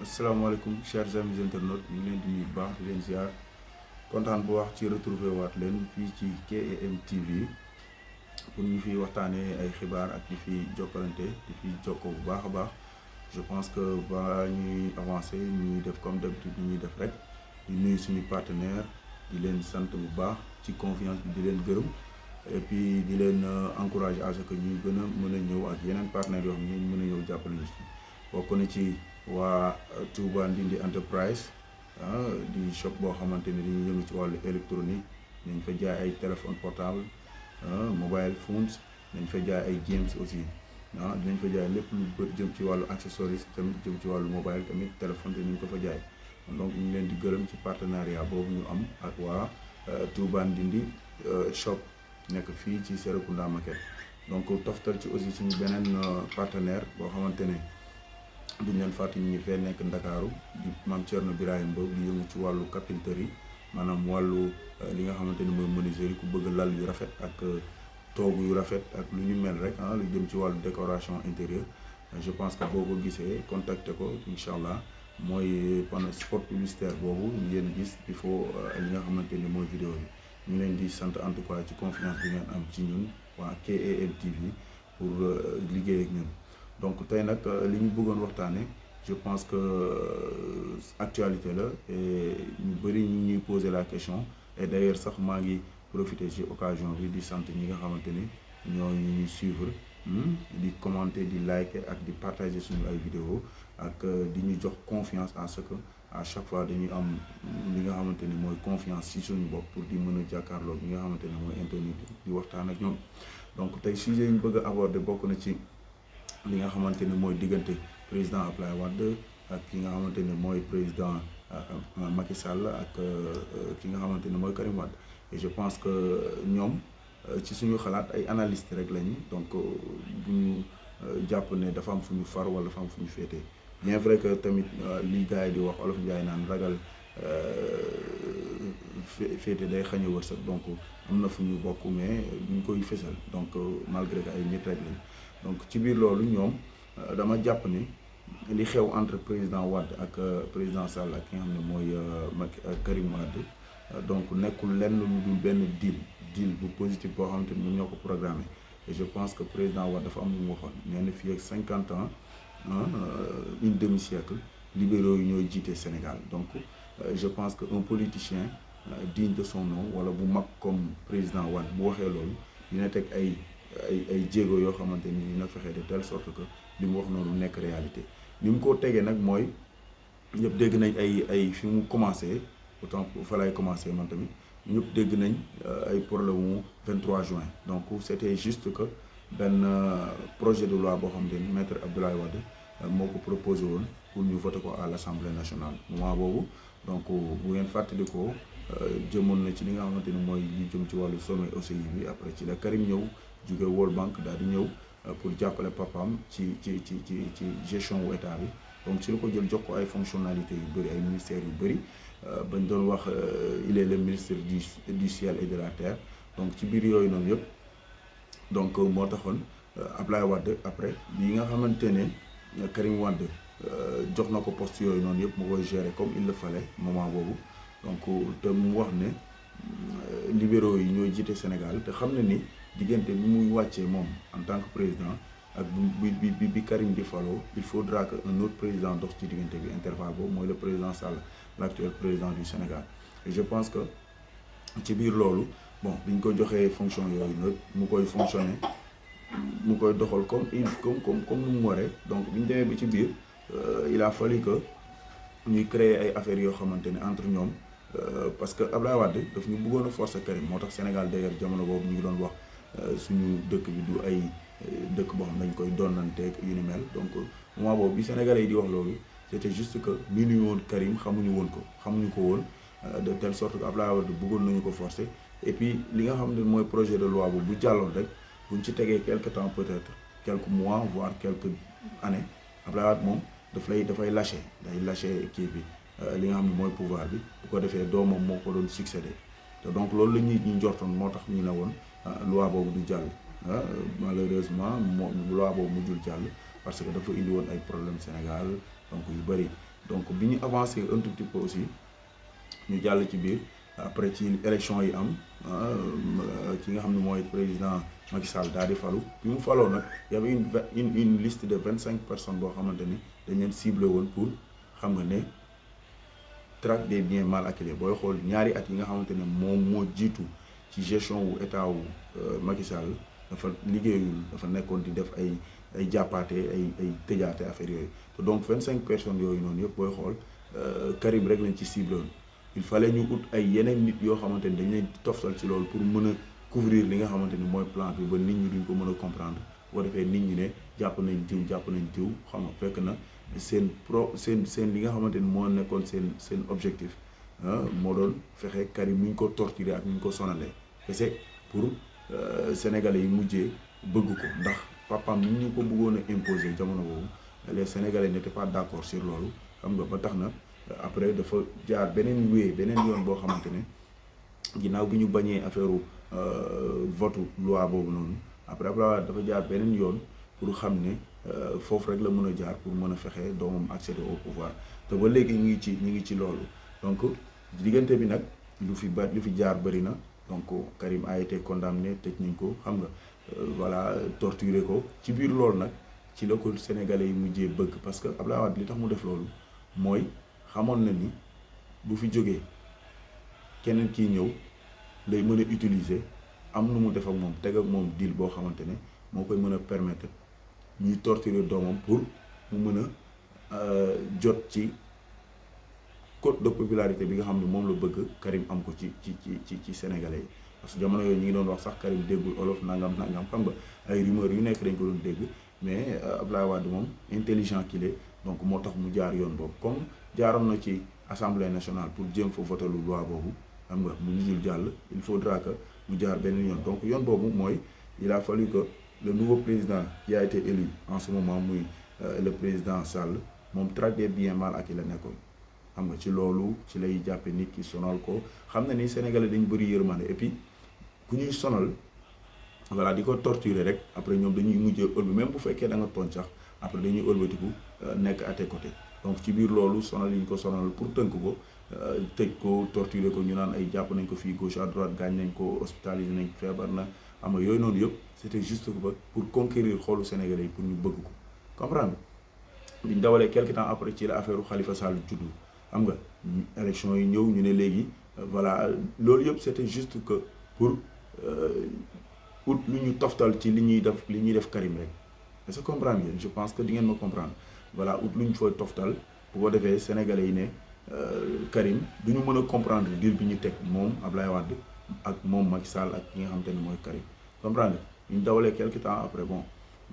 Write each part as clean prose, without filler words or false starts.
asalaamaaleykum chers amis internautes ñu ngi leen di nuyu bu baax di leen ziar kontaan bu wax ci retrouver waat leen fii ci KEM TV pour ñu fi waxtaanee ay xibaar ak di fi jokkalante di fi jokkoo bu baax a baax. Je pense que balaa ñuy avancer ñuy def comme d'habitude ñuy def rek di nuyu suñu partenaire di leen sant bu baax ci confiance bi di leen gërëm et puis di leen encourager à ce que ñuy gën a mën a ñëw ak yeneen partenaires yoo xam ne ñu mën a ñëw jàppale ñu ci bokk na ci waa Touba Ndindi Enterprise di shop boo xamante ni dañuy yëngu ci wàllu électronique nañ fa jaay ay téléphone portable mobile phones nañ fa jaay ay games aussi dinañ fa jaay lépp lu bëri jëm ci wàllu accessoires tamit jëm ci wàllu mobile tamit téléphone te ñu ko fa jaay donc ñu leen di gërëm ci partenariat boobu ñu am ak waa Touba Ndindi shop nekk fii ci Serekunda Market. Donc toftal ci aussi suñu beneen partenaire boo xamante ne duñ leen fàtte ñu ngi fee nekk Ndakaaru di Mame Thierno Birahim Mbow di yëngu ci wàllu carpinterie maanaam wàllu li nga xamante ni mooy menuiserie ku bëgg lal yu rafet ak toogu yu rafet ak lu ñu mel rek lu jëm ci wàllu décoration intérieure. Je pense que boo ko gisee contacter ko incha allah mooy panneau spot publicitaire boobu ngeen gis il faut li nga xamante ni mooy vidéo bi ñu leen di sant en tout cas ci confiance bi ngeen am ci ñun waa KEM TV pour liggéey ak ñun. Donc tey nag li ñu bëggoon waxtaane je pense que actualité la et ñu bëri ñu ñuy poser la question et d'ailleurs sax maa ngi profiter ci occasion bi di sant ñi nga xamante ni ñoo ñuy suivre di commenter di liker ak di partager suñu ay vidéo ak di ñu jox confiance à ce que à chaque fois dañuy am li nga xamante ni mooy confiance ci suñu bopp pour di mën a jàkkaarloo ñi nga xamante ne mooy internet di waxtaan ak ñoom. Donc tey sujet yi ñu bëgg a aborder bokk na ci li nga xamante ne mooy diggante président Abdoulaye Wade ak ki nga xamante ne mooy président Macky Sall ak ki nga xamante ne mooy Karim Wade. Et je pense que ñoom ci suñu xalaat ay analystes rek lañu donc bu ñu jàpp ne dafa am fu ñu far wala dafa am fu ñu féetee bien vrai que tamit li gars yi di wax olof Njaay naan ragal féete day xañ a wërsëg donc am na fu ñu bokk mais duñ koy fësal donc malgré que ay nit rek lañ donc ci biir loolu ñoom dama jàpp ni li xew entre président Wade ak président Sall ak ki nga xam ne mooy Karim Wade donc nekkul lenn lu dul benn deal bu positif boo xamante ni ñoom ñoo ko programmé et je pense que président Wade dafa am lu mu waxoon nee na fii ak 50 ans une demi-siècle libéraux yi ñooy jiite Sénégal. Donc je pense que un politicien digne de son nom wala bu mag comme président Wade bu waxee loolu dina teg ay jéego yoo xamante ni dina fexe de telle sorte que li mu wax noonu nekk réalité. Ni mu ko tegee nag mooy ñëpp dégg nañ ay fi mu commencé autant fa lay commencé man tamit ñëpp dégg nañ ay problème mu 23 juin. Donc c'était juste que benn projet de loi boo xamante ni maître Abdoulaye Wade moo ko proposé woon pour ñu voter ko à l'Assemblée nationale moment boobu. Donc bu ngeen fàttalikoo jëmoon na ci li nga xamante ni mooy li jëm ci wàllu sommet OCI bi après ci la Karim ñëw jóge World Bank daal di ñëw pour jàppale papaam ci gestion wu état bi. Donc ci la ko jël jox ko ay fonctionnalités yu bëri ay ministères yu bëri bañ doon wax il est le ministre du ciel et de la terre. Donc ci biir yooyu noonu yëpp donc moo taxoon Abdoulaye Wade après bi nga xamante ne Karim Wade jox na ko poste yooyu noonu yëpp mu koy gérer comme il le fallait moment boobu. Donc te mu wax ne libéraux yi ñooy jiite Sénégal te xam ne ni diggante bi muy wàccee moom en tant que président ak bi Karim di faloo il faudra que un autre président dox ci diggante bi intervalle boobu mooy le président Sall l'actuel président du Sénégal. Et je pense que ci biir loolu bon biñ ko joxee fonction yooyu nag mu koy fonctionner mu koy doxal comme ni mu waree. Donc biñ demee bi ci biir il a fallu que ñuy créer ay affaires yoo xamante ne entre ñoom parce que Abdoulaye Wade daf ñu bëggoon a forcer Karim moo tax Sénégal d'ailleurs jamono boobu ñu ngi doon wax suñu dëkk bi du ay dëkk boo xam dañ koy donnanteeg yu ni mel. Donc moment boobu bi Sénégalais yi di wax loolu c'était juste que miinuñu woon Karim xamuñu ko woon de telle sorte que Abdoulaye Wade bëggoon nañu ko forcer. Et puis li nga xam ne mooy projet de loi bu jàlloon rek buñ ci tegee quelque temps peut-être quelques mois voire quelques années Abdoulaye Wade moom dafay lâcher kii bi li nga xam ne mooy pouvoir bi bu ko defee doomam moo ko doon succédé te donc loolu la ñuy ñu njortoon moo tax ñu ne woon loi boobu du jàll malheureusement loi boobu mujjul jàll parce que dafa indi woon ay problème Sénégal donc yu bëri donc bi ñu avancé un tout petit peu aussi ñu jàll ci biir après ci élection yi am ki nga xam ne mooy président Macky Sall daal di falu bi mu faloo nag y avait une liste de 25 personnes boo xamante ni dañ leen ciblé woon pour xam nga ne traque des biens mal acquis booy xool ñaari at yi nga xamante ne moom moo jiitu ci gestion wu état wu Macky Sall dafa liggéeyul dafa nekkoon di def ay jàppaate ay tëjaate affaire yooyu te donc 25 personnes yooyu noonu yëpp booy xool Karim rek lañ ci ciblé woon il fallait ñu ut ay yeneen nit yoo xamante ni dañ leen toftal ci loolu pour mën a couvrir li nga xamante ni mooy plan bi ba nit ñi duñ ko mën a comprendre boo defee nit ñi ne jàpp nañ diw xam nga fekk na seen li nga xamante ni moo nekkoon seen objectif moo doon fexe Karim nu ñu ko torturer ak nu ñu ko sonalee kese pour sénégalais yi mujjee bëgg ko ndax papaam ni ñu ko bëggoon a imposer jamono boobu les sénégalais n'étaient pas d'accord sur loolu xam nga ba tax na après dafa jaar beneen yoon boo xamante ne ginnaaw bi ñu bañee affaire votu loi boobu noonu après dafa jaar beneen yoon pour xam ne foofu rek la mën a jaar pour mën a fexe doomam accéder au pouvoir te ba léegi ñu ngi ci loolu donc diggante bi nag lu fi jaar bëri na donc Karim a été condamné tëj nañ ko xam nga voilà torturé ko ci biir loolu nag ci la ko sénégalais yi mujjee bëgg parce que Abdoulaye Wade li tax mu def loolu mooy xamoon na ni bu fi jógee keneen kii ñëw lay mën a utiliser am nu mu def ak moom teg ak moom deal boo xamante ne moo koy mën a permettre ñuy torturer doomam pour mu mën a jot ci cote de popularité bi nga xam ne moom la bëgg Karim am ko ci sénégalais yi parce que jamono yooyu ñu ngi doon wax sax Karim déggul olof nangam xam nga ay rumeurs yu nekk dañ ko doon dégg mais Abdoulaye Wade moom intelligent qu'il est donc moo tax mu jaar yoon boobu comme jaaroon na ci assemblée nationale pour jéem fa voter lu loi boobu xam nga mu mujjul jàll il faudra que mu jaar benn yoon donc yoon boobu mooy il a fallu que le nouveau président qui a été élu en ce moment muy le président Sall moom traque des biens mal acquis la nekkoon xam nga ci loolu ci lay jàppe nit ki sonal ko xam na ni Sénégalais dañ bëri yërmande et puis ku ñuy sonal voilà di ko torturer rek après ñoom dañuy mujjee ëlbi même bu fekkee da nga tooñ sax après dañuy ëlbatiku nekk à tes côtés donc ci biir loolu sonal yi ñu ko sonal pour tënk ko tëj ko torturer ko ñu naan ay jàpp nañ ko fii gauche à droite gaañ nañ ko hospitalisé nañ feebar na xam nga yooyu noonu yëpp c'était juste pour conquérir xoolu Sénégalais yi pour ñu bëgg ko comprendre biñ dawalee quelque temps après ci la affaire Khalifa Sall juddu xam nga élection yi ñëw ñu ne léegi voilà loolu yëpp c'était juste que pour ut lu ñu toftal ci li ñuy def Karim rek est-ce que comprendre ngeen je pense que di ngeen ma comprendre voilà ut lu ñu fooy toftal bu ko defee sénégalais yi ne Karim du ñu mën a comprendre deal bi ñu teg moom Ablaye Wade ak moom Macky Sall ak ki nga xamante ne mooy Karim comprendre ñu dawalee quelque temps après bon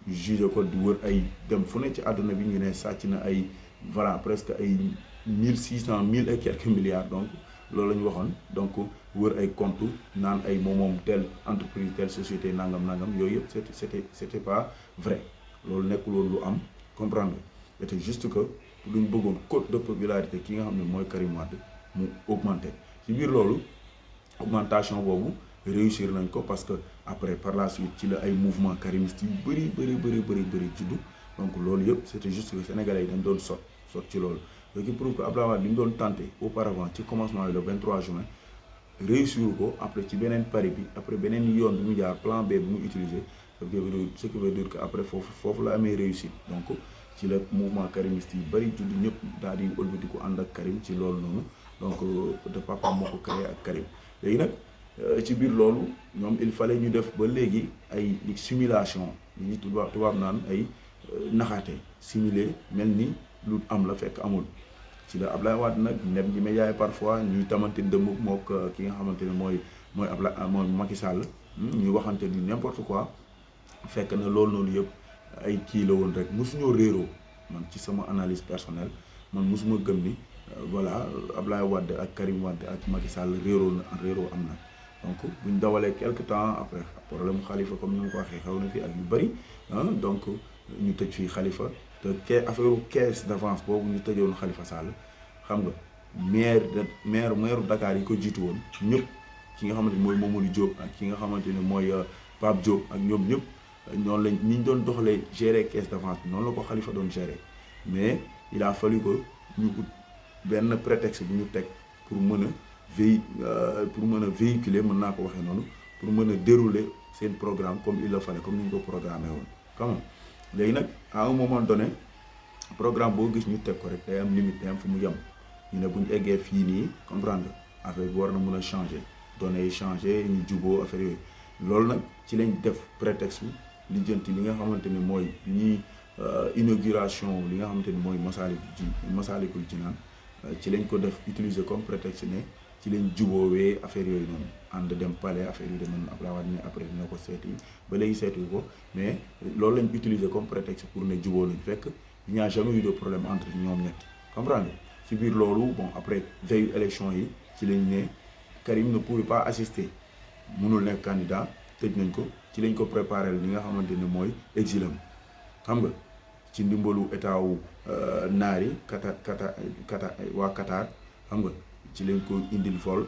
jugé ko di wër ay dem fu ne ci àdduna bi ñu ne sàcc na ay voilà presque ay 1600 1000 et quelques milliards donc loolu la ñu waxoon donc wër ay compte naan ay moom telle entreprise telle société nangam yooyu yëpp c'était pas vrai loolu nekkul woon lu am comprendre c'était juste que lu ñu bëggoon cote de popularité ki nga xam ne mooy Karim Wade mu augmenté ci biir loolu augmentation boobu réussir nañ ko parce que après par la suite ci la ay mouvement karimiste yu bëri juddu donc loolu yëpp c'était juste que sénégalais yi dañ doon sot ci loolu léegi pour que Abdoulaye Wade li mu doon tenté auparavant ci commencement bi le 23 juin réussir ko après ci beneen pari bi après beneen yoon bi mu jaar plan B bi mu utilisé ce qui veut dire que après foofu la amee réussite donc ci la mouvement karimiste yi bëri juddu ñëpp daal di ëlbati ko ànd ak Karim ci loolu noonu donc de papa moo ko créé ak Karim léegi nag ci biir loolu ñoom il fallait ñu def ba léegi ay simulation li ñu tubaab naan ay naxaate simuler mel ni lu am la fekk amul ci la Ablaye Wade nag ndem ji média yi parfois ñuy tamante dëmm mook ki nga xamante ne mooy mooy Macky Sall ñuy waxante ni n'importe quoi fekk na loolu noonu yëpp ay kii la woon rek mosuñoo réeroo man ci sama analyse personnelle man mosuma gëm ni voilà Ablaye Wade ak Karim Wade ak Macky Sall réeroo am na donc buñ dawalee quelque temps après problème Khalifa comme ni ma ko waxee xew na fi ak yu bëri donc ñu tëj fii Khalifa te affaire caisse d'avance boobu ñu tëjoon Khalifa Sall xam nga maire Dakar yi ko jiitu woon ñëpp ki nga xamante ni mooy Mamadou Diop ak ki nga xamante ne mooy Pape Diop ak ñoom ñëpp noonu lañ ni ñu doon doxalee gérer caisse d'avance bi noonu la ko Khalifa doon gérer mais il a fallu que ñu ut benn prétexte bu ñu teg pour mën a véhiculer mën naa ko waxee noonu pour mën a dérouler seen programme comme il le fallait comme ni ñu ko programmé woon xam nga léegi nag à un moment donné programme boo gis ñu teg ko rek day am limite day am fu mu yem ñu ne bu ñu eggee fii nii comprendre affaire bi war na mën a changer données yi changer ñu juboo affaire yooyu loolu nag ci lañ def prétexte li jënti li nga xamante ni mooy ñuy inauguration li nga xamante ni mooy Massalikul Jinaan ci lañ ko def utiliser comme prétexte ne ci lañ juboowee affaire yooyu noonu ànd dem palais affaire yu demoon Abdoulaye Wade ne après dina ko seeti ba léegi seeti ko mais loolu lañ utiliser comme prétexte pour ne juboo lañ fekk il n'y a jamais eu de problème entre ñoom ñett comprendre ci biir loolu bon après veille élection yi ci lañ ne Karim ne pouvait pas assister mënul nekk candidat tëj nañ ko ci lañ ko préparé li nga xamante ne mooy exilam xam nga ci ndimbalu état wu naar yi Qatar waa Qatar xam nga ci lañ ko indil vol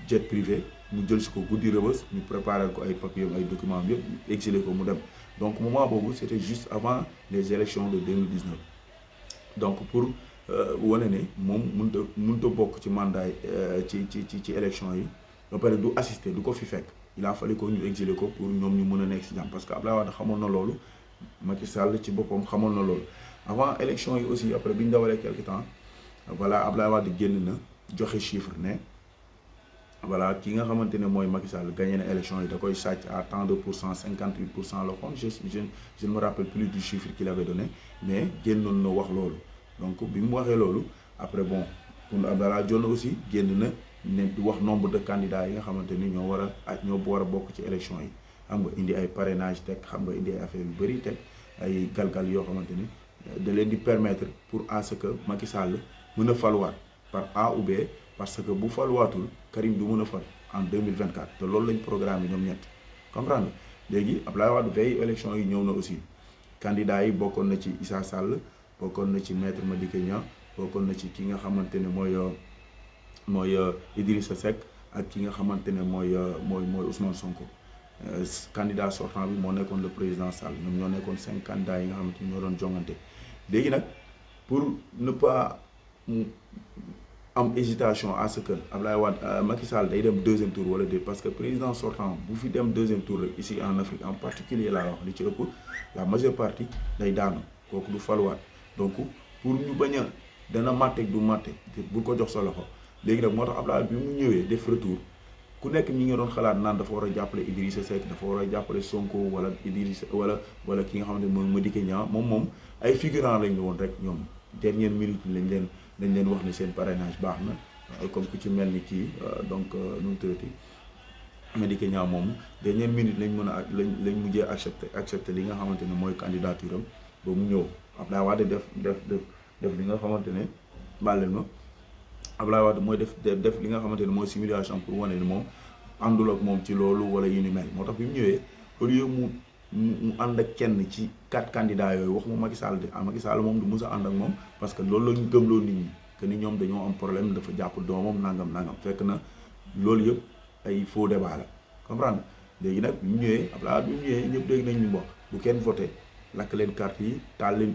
jet privé mu jël si ko guddi Rebeuss ñu préparé ko ay papiers ay documents yëpp exilé ko mu dem donc moment boobu c'était juste avant les élections de 2019 donc pour wane ne moom mënut a bokk ci mandat ci élection yi ba pare du assister du ko fi fekk il a fallu ko ñu exilé ko pour ñoom ñu mën a nekk si jàmm parce que Abdoulaye Wade xamoon na loolu Macky Sall ci boppam xamoon na loolu avant élection yi aussi après bi ñu dawalee quelque temps voilà Abdoulaye Wade génn na joxe chiffre ne voilà ki nga xamante ne mooy Macky Sall gagné na élection yi da koy sàcc à tant de pour cent 58% la kon je ne me rappelle plus du chiffre qu'il avait donné mais génnoon na wax loolu donc bi mu waxee loolu après bon pour Abdallah Dionne aussi génn na ne di wax nombre de candidats yi nga xamante ni ñoo war a bokk ci élection yi xam nga indi ay parrainage teg xam nga indi ay affaires yu bëri teg ay galgal yoo xamante ni da leen di permettre pour à ce que Macky Sall mën a faluwaat par A ou B parce que bu faluwaatul Karim du mën a fal en 2024 te loolu lañ programme ñoom ñett comprendre léegi Abdoulaye Wade veille élection yi ñëw na aussi candidats yi bokkoon na ci Issa Sall bokkoon na ci maître Madické Niang bokkoon na ci ki nga xamante ne mooy Idrissa Seck ak ki nga xamante ne mooy Ousmane Sonko candidat sortant bi moo nekkoon le président Sall ñoom ñoo nekkoon 5 candidats yi nga xamante ni ñoo doon jongante léegi nag pour ne pas am hésitation à ce que Abdoulaye Wade Macky Sall day dem deuxième tour wala déet parce que président sortant bu fi dem deuxième tour rek ici en Afrique en particulier laa wax li ci ëpp la majeure partie day daanu kooku du faluwaat donc pour ñu bañ a dana màtteeg du màtte bu ko jox sa loxo léegi nag moo tax Abdoulaye bi mu ñëwee def retour ku nekk ñi nga doon xalaat naan dafa war a jàppale Idrissa Seck dafa war a jàppale Sonko wala Idrissa wala ki nga xamante ne mooy Madické Niang moom ay figurant lañ woon rek ñoom dernière minute lañ leen wax ne seen parrainage baax na comme ku ci mel ni kii donc nu mu tuddati Madické Niang moom dernière minute lañ mujjee accepté li nga xamante ne mooy candidature am ba mu ñëw Abdoulaye Wade def li nga xamante ne bàlleen ma Abdoulaye Wade mooy def li nga xamante ne mooy simulation pour wane ni moom àndul ak moom ci loolu wala yu ni mel moo tax bi mu ñëwee au lieu mu ànd ak kenn ci 4 candidats yooyu wax mu Macky Sall de Macky Sall moom du mës a ànd ak moom parce que loolu la ñu gëmloo nit ñi que ni ñoom dañoo am problème dafa jàpp doomam nangam fekk na loolu yëpp ay faux débat la comprendre léegi nag bi mu ñëwee Abdoulaye bi mu ñëwee ñëpp dégg nañ ñu wax bu kenn voté lakk leen carte yi taal leen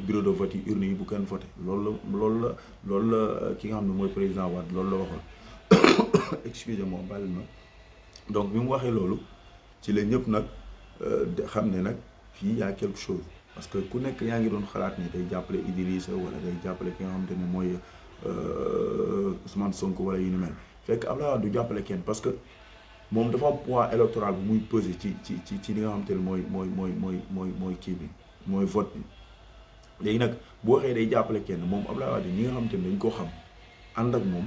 bureau de vote yi urne yi bu kenn voté loolu la ki nga xam ne mooy président Wade loolu la waxoon excusez-moi bàyyi ma donc bi mu waxee loolu ci la ñëpp nag xam ne nag fii y a quelque chose parce que ku nekk yaa ngi doon xalaat ni day jàppale Idrissa wala day jàppale ki nga xamante ne mooy Ousmane Sonko wala yu ni mel fekk Abdoulaye Wade du jàppale kenn parce que moom dafa am poids électoral bu muy peser ci li nga xamante ne mooy kii bi mooy vote bi léegi nag bu waxee day jàppale kenn moom Abdoulaye Wade ñi nga xamante ne dañ koo xam ànd ak moom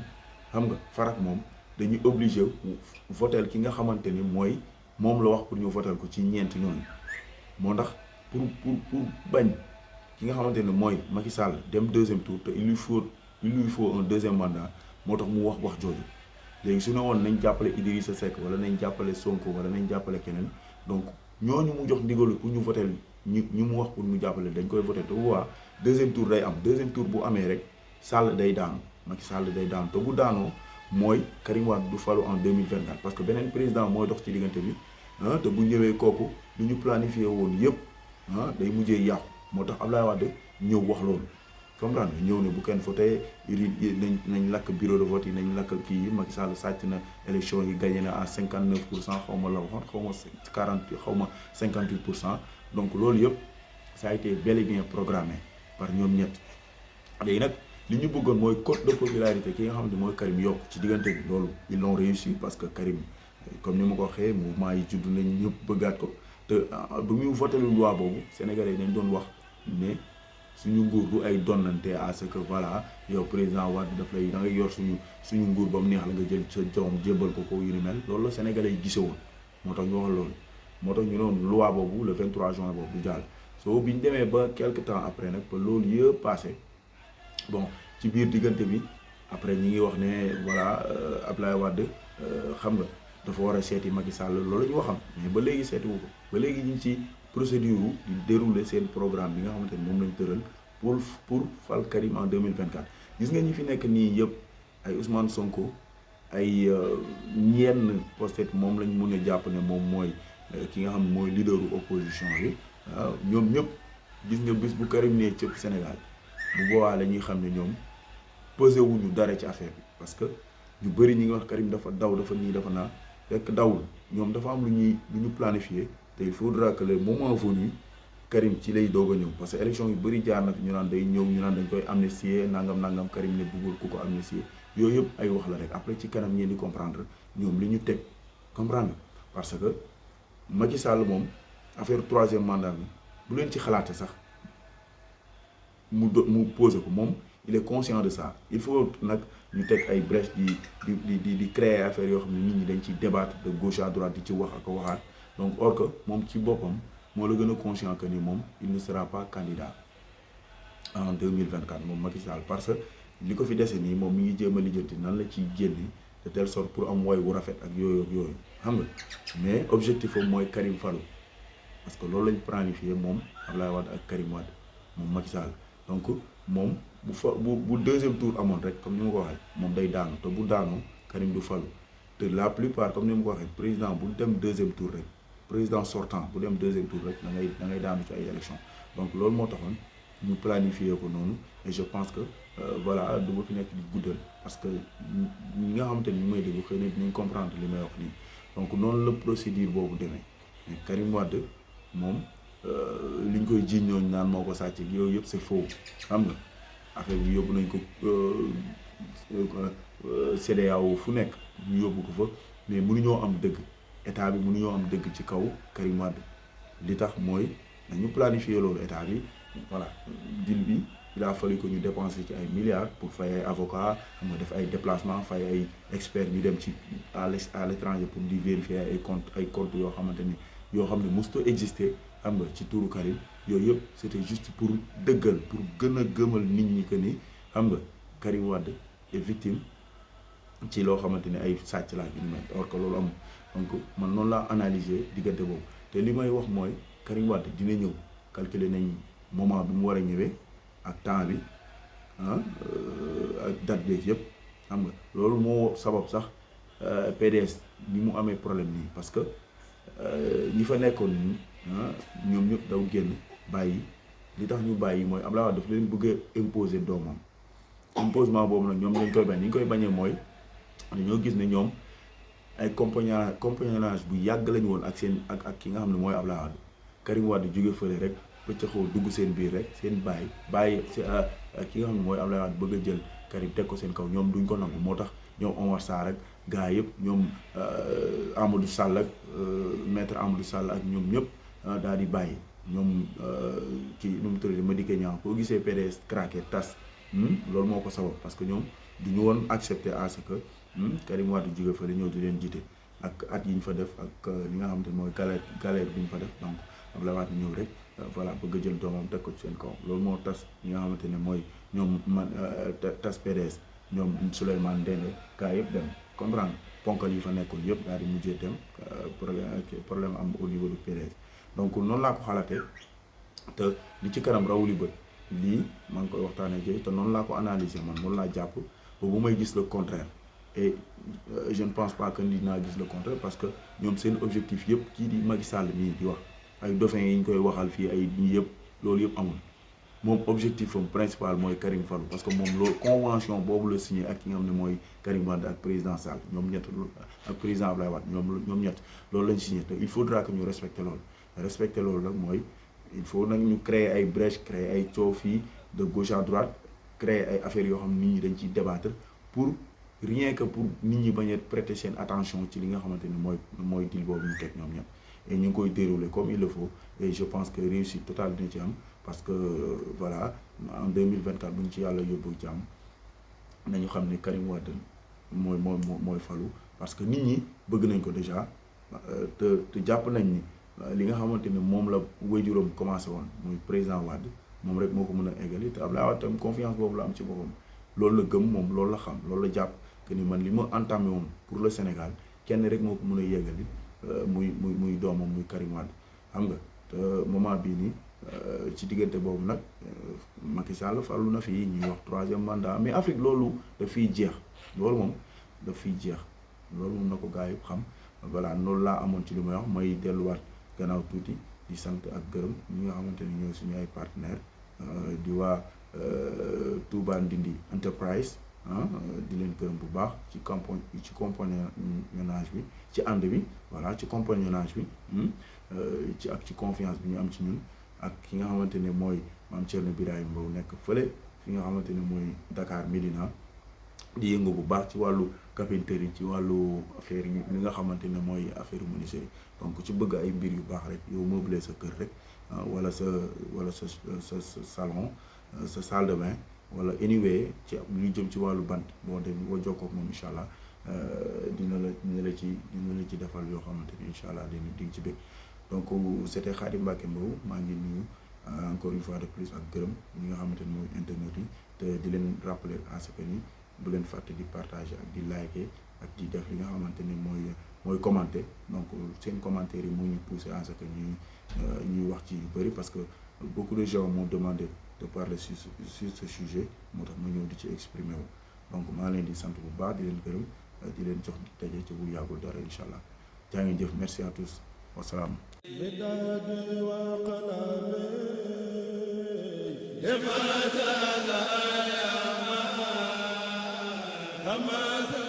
xam nga farak moom dañuy obligé votel ki nga xamante ni mooy moom la wax pour ñu votel ko ci ñeenti ñooñu moo tax pour bañ ki nga xamante ne mooy Macky Sall dem deuxième tour te il lui faut un deuxième mandat moo tax mu wax jooju léegi su ne woon nañ jàppale Idrissa Seck wala nañ jàppale Sonko wala nañ jàppale keneen donc ñooñu mu jox ndigalu pour ñu votel ñu mu wax pour ñu jàppale dañ koy voté te waa deuxième tour day am deuxième tour bu amee rek Sall day daanu Macky Sall day daanu te bu daanoo mooy Karim Wade du falu en 2024 parce que beneen président mooy dox ci diggante bi te bu ñëwee kooku lu ñu planifié woon yëpp day mujjee yàqu moo tax Abdoulaye Wade ñëw wax loolu comprendre ñëw ne bu kenn voté nañ lakk bureau de vote yi nañ lakk kii yi Macky Sall sàcc na élection yi gagné na à 59% xaw ma la waxoon xaw ma 40 xaw ma 58%. donc loolu yëpp ça a été bel et bien programmé par ñoom ñett léegi nag li ñu bëggoon mooy cote de popularité ki nga xam ne mooy Karim yokk ci diggante bi loolu ils l'ont réussi parce que Karim comme ni ma ko waxee mouvement yi judd nañ ñëpp bëggaat ko te bu muy voté lu loi boobu sénégalais yi dañ doon wax ne suñu nguur du ay donnante à ce que voilà yow président Wade daf lay da ngay yor suñu nguur ba mu neex la nga jël sa doom jébbal ko yu ni mel loolu la sénégalais yi gise woon moo tax ñu wax loolu moo tax ñu doon loi boobu le 23 juin boobu du jàll soo bi ñu demee ba quelque temps après nag ba loolu yëpp passé bon ci biir diggante bi après ñi ngi wax ne voilà Abdoulaye Wade xam nga dafa war a seeti Macky Sall loolu la ñu waxam mais ba léegi seetiwu ko ba léegi ñu ngi ci procédure di dérouler seen programme bi nga xamante ni moom lañ tëral pour fal Karim en 2024 gis nga ñi fi nekk nii yëpp ay Ousmane Sonko ay ñenn peut-être moom lañ mun a jàpp ne moom mooy ki nga xam ne mooy leaderu opposition bi waaw ñoom ñëpp gis nga bis bu Karim nee cëpp Sénégal bu boobaa la ñuy xam ne ñoom pesé wuñu dara ci affaire bi parce que ñu bëri ñi nga wax Karim dafa daw dafa nii dafa naa fekk dawul ñoom dafa am lu ñu planifié te il faudra que le moment venu Karim ci lay doog a ñëw parce que élection yu bëri jaar na fi ñu naan day ñëw ñu naan dañ koy amnistier nangam Karim ne bëggul ku ko amnistier yooyu yëpp ay wax la rek après ci kanam ngeen di comprendre ñoom li ñu teg comprendre parce que Macky Sall moom affaire troisième mandat bi bu leen ci xalaate sax mu posé ko moom il est conscient de ça il faut nag ñu teg ay brèche di créer affaire yoo xam ne nit ñi dañ ciy débattre de gauche à droite di ci wax ak waxaat donc or que moom ci boppam moo la gën a conscient que ni moom il ne sera pas candidat en 2024 moom Macky Sall parce que li ko fi dese nii moom mi ngi jéem a lijjanti nan la ciy génni de telle sorte pour am woy wu rafet ak yooyu xam nga mais objectif am mooy Karim falu parce que loolu lañ planifié moom Abdoulaye Wade ak Karim Wade moom Macky Sall donc moom bu deuxième tour amoon rek comme ni ma ko waxee moom day daanu te bu daanoo Karim du falu te la plupart comme ni ma ko waxee président bu dem deuxième tour rek président sortant bu dem deuxième tour rek da ngay daanu ci ay élection donc loolu moo taxoon ñu planifié ko noonu et je pense que voilà du ma fi nekk di guddal parce que ñi nga xamante ni ñu may déglu xëy na dinañ comprendre li may wax nii donc noonu la procédure boobu demee mais Karim Wade moom li ñu koy jiiñ ñooñu naan moo ko sàcc yooyu yëpp c'est faux xam nga affaire bi yóbbu nañ ko CEDEAO fu nekk ñu yóbbu ko fa mais mënuñoo am dëgg état bi mënuñoo am dëgg ci kaw Karim Wade li tax mooy nañu planifier loolu état bi voilà deal bi il a fallu que ñu dépenser ci ay milliards pour fay ay avocats xam nga def ay déplacement fay ay experts ñu dem ci à l'étranger pour di vérifier ay comptes yoo xamante ni yoo xam ne musta exister xam nga ci tuuru Karim yooyu yëpp c'était juste pour dëggal pour gën a gëmal nit ñi que ni xam nga Karim Wade est victime ci loo xamante ni ay sàcc laa ñu mel or que loolu amul donc man noonu laa analyser diggante boobu te li may wax mooy Karim Wade dina ñëw calculer nañ moment bi mu war a ñëwee ak temps bi ak date bi yëpp xam nga loolu moo sabab sax PDS ni mu amee problème nii parce que ñi fa nekkoon nii ñoom ñëpp daw génn bàyyi li tax ñu bàyyi mooy Abdoulaye Wade daf leen bëgg a imposer doomam imposement boobu nag ñoom dañ koy bañ ni ñu koy bañee mooy dañoo gis ne ñoom ay compagnonnage bu yàgg lañu woon ak seen ak ki nga xam ne mooy Abdoulaye Wade Karim Wade jóge fële rek pëccaxoo dugg seen biir rek seen bàyyi ki nga xam ne mooy Abdoulaye Wade bëgg a jël Karim teg ko seen kaw ñoom duñ ko nangu moo tax ñoom Omar Sarr ak gars yëpp ñoom Amadou Sall ak maître Amadou Sall ak ñoom ñëpp daal di bàyyi ñoom ci nu mu tuddati Madické Niang boo gisee PDS craqué tas loolu moo ko sabab parce que ñoom duñu woon accepter à ce que Karim Wade jóge fa la ñëw di leen jiite ak at yi ñu fa def ak li nga xamante ne mooy galère bi ñu fa def donc Abdoulaye Wade ñëw rek voilà bëgg a jël doomam teg ko ci seen kaw loolu moo tas ñi nga xamante ne mooy ñoom tas PDS ñoom Souleymane Ndéné kaa yëpp dem comprendre ponkal yi fa nekkoon yëpp daal di mujjee dem problème am au niveau du PDS donc noonu laa ko xalaatee te li ci kanam rawuli bët lii maa ngi koy waxtaanee ci te noonu laa ko analyser man noonu laa jàpp ba bu may gis le contraire et je ne pense pas que dinaa gis le contraire parce que ñoom seen objectif yëpp kii di Macky Sall mii di wax ay dauphin yi ñu koy waxal fii ay ñii yëpp loolu yëpp amul moom objectif am principal mooy Karim Fallou parce que moom loolu convention boobu la signé ak ki nga xam ne mooy Karim Wade ak président Sall ñoom ñett ak président Abdoulaye Wade ñoom ñett loolu lañ signé te il faudra que ñu respecter loolu nag mooy il faut nag ñu créer ay brèches créer ay coow fii de gauche à droite créer ay affaires yoo xam ne nit ñi dañ ciy débattre pour rien que pour nit ñi bañ a prêter seen attention ci li nga xamante ni mooy deal boobu ñu teg ñoom ñëpp et ñu ngi koy dérouler comme il le faut et je pense que réussite totale dina ci am parce que voilà en 2024 bu ñu ci yàlla yóbbu jàmm nañu xam ne Karim Wade mooy falu parce que nit ñi bëgg nañ ko déjà te jàpp nañ ni li nga xamante ne moom la waajuram commencé woon muy président Wade moom rek moo ko mën a eggali te Abdoulaye Wade tam confiance boobu la am ci boppam loolu la gëm moom loolu la xam loolu la jàpp que ni man li ma entamé woon pour le Sénégal kenn rek moo ko mën a yeggali muy doomam muy Karim Wade xam nga te moment bii nii ci diggante boobu nag Macky Sall fallu na fii ñuy wax 3e mandat mais Afrique loolu daf fiy jeex loolu moom daf fiy jeex loolu moom na ko gars yi xam voilà loolu laa amoon ci li may wax may delluwaat gannaaw tuuti di sant ak gërëm ñi nga xamante ni ñooy suñu ay partenaires di waa Touba Ndindi Enterprise di leen gërëm bu baax ci compagnonnage bi ci ànd bi voilà ci compagnonnage bi ci confiance bi ñu am ci ñun ak ki nga xamante ne mooy Mame Thierno Birahim Mbow nekk fële fi nga xamante ne mooy Dakar Médina di yëngu bu baax ci wàllu carpinterie ci wàllu affaire yi li nga xamante ne mooy affaire menuiserie donc ci bëgg ay mbir yu baax rek yow meubler sa kër rek wala sa salon sa salle de bain wala anyway ci lu jëm ci wàllu bant boo jokkoo ak moom incha allah dina la ci defal yoo xamante ni incha allah di nga ci bëgg donc c'était Khadim Mbacké Mbow maa ngi nuyu encore une fois de plus ak gërëm ñi nga xamante ni mooy internet yi te di leen rappeler à ce que ni bu leen fàtte di partager ak di liker ak di def li nga xamante ni mooy commenter donc seen commentaire yi moo ñu poussé à ce que ñuy wax ci yu bëri parce que beaucoup de gens m'ont demandé de parler sur ce sujet moo tax ma ñëw di ci exprimer wu donc maa leen di sant bu baax di leen gërëm di leen jox daje ci bu yàggul dara incha allah jaa ngeen jëf merci à tous wasalaam. Hamad